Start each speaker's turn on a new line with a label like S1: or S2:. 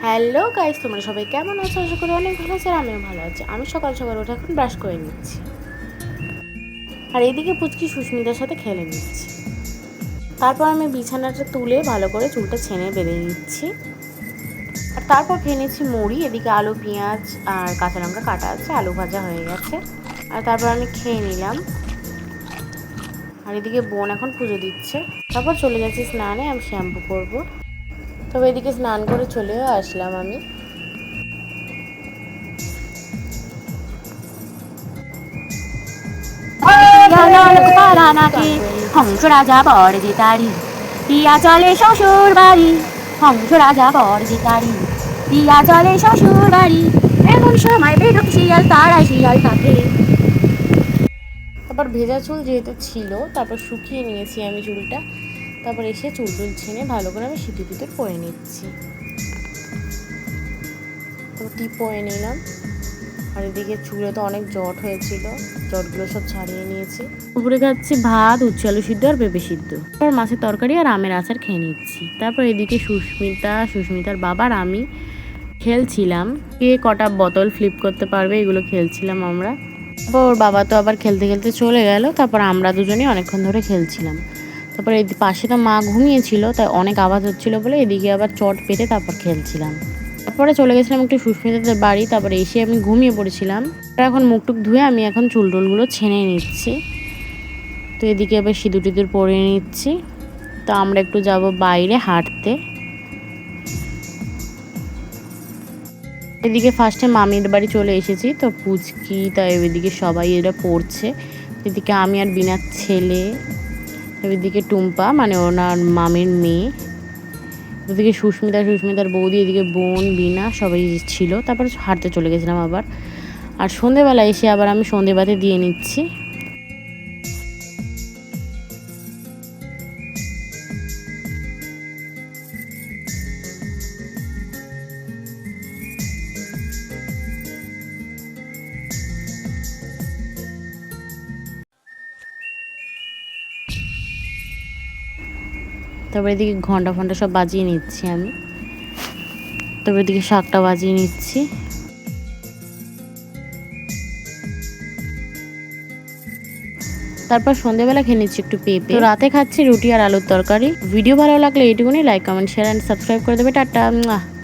S1: Hello guys, তোমরা সবাই কেমন আছো? আশা করি অনেক ভালো আছো আর আমিও ভালো আছি। আমি সকাল সকাল উঠে এখন ব্রাশ করে নিচ্ছি, আর এদিকে পুচকি সুস্মিতার সাথে খেলে নিচ্ছি। তারপর আমি বিছানাটা তুলে ভালো করে চুলটা ছেনে বেঁধে নিচ্ছি। আর তারপর খেয়ে নিচ্ছি মুড়ি। এদিকে আলু, পেঁয়াজ আর কাঁচা লঙ্কা কাটা আছে, আলু ভাজা হয়ে গেছে। আর তারপর আমি খেয়ে নিলাম। আর এদিকে বোন এখন পুজো দিচ্ছে। তারপর চলে যাচ্ছি স্নানে, আমি শ্যাম্পু করবো। তবে এদিকে স্নান করে চলেও আসলাম আমি।
S2: হংস রাজা বরজিতারি পিয়া চলে শ্বশুর বাড়ি। হংস রাজা বরজিতারি পিয়া চলে শ্বশুর বাড়ি। এমন সময় বেরোক শিয়াল, তারাই শিয়াল তাকে।
S1: তারপর ভেজা চুল যেহেতু ছিল, তারপর শুকিয়ে নিয়েছি আমি চুলটা। তারপর এসে চুল ছেনে ভালো করে আমি সিঁদুর টিপে পরে নিচ্ছি। তো টিপ পরে নিলাম। আর এদিকে চুলে তো অনেক জট হয়েছিল, জটগুলো সব ছাড়িয়ে নিয়েছি। উপরে খাচ্ছি ভাত, উচ্ছে আলু সিদ্ধ আর পেঁপে সিদ্ধ। তারপর মাছের তরকারি আর আমের আচার খেয়ে নিচ্ছি। তারপর এদিকে সুস্মিতার বাবার আমি খেলছিলাম কে কটা বোতল ফ্লিপ করতে পারবে, এগুলো খেলছিলাম আমরা। তারপর ওর বাবা তো আবার খেলতে খেলতে চলে গেল। তারপর আমরা দুজনেই অনেকক্ষণ ধরে খেলছিলাম। তারপর এই পাশে তো মা ঘুমিয়েছিল, তাই অনেক আওয়াজ হচ্ছিল বলে এদিকে আবার চট পেতে তারপর খেলছিলাম। তারপরে চলে গেছিলাম একটু সুস্মিতাদের বাড়ি। তারপরে এসে আমি ঘুমিয়ে পড়েছিলাম। এখন মুখটুক ধুয়ে আমি এখন চুল টুলগুলো ছেনে নিচ্ছি। তো এদিকে আবার সিঁদুর টিঁদুর পরে নিচ্ছি। তো আমরা একটু যাব বাইরে হাঁটতে। এদিকে ফার্স্টে মামির বাড়ি চলে এসেছি। তো পুচকি তাই এদিকে সবাই এরা পড়ছে। এদিকে আমি আর বিনার ছেলে, এদিকে টুম্পা মানে ওনার মামির মেয়ে, এদিকে সুস্মিতার বৌদি, এদিকে বোন বিনা সবাই ছিল। তারপর হাঁটতে চলে গেছিলাম আবার। আর সন্ধেবেলা এসে আবার আমি সন্ধেবাতি দিয়ে নিচ্ছি। তারপর এদিকে ঘন্টা ফন্টা সব বাজিয়ে নিচ্ছি আমি। তারপর এদিকে শাকটা বাজিয়ে নিচ্ছি। তারপর সন্ধেবেলা খেয়ে নিচ্ছি একটু পেঁপে। তো রাতে খাচ্ছি রুটি আর আলুর তরকারি। ভিডিও ভালো লাগলে এইটুকুনি like, comment, share and subscribe করে দেবে। টাটা।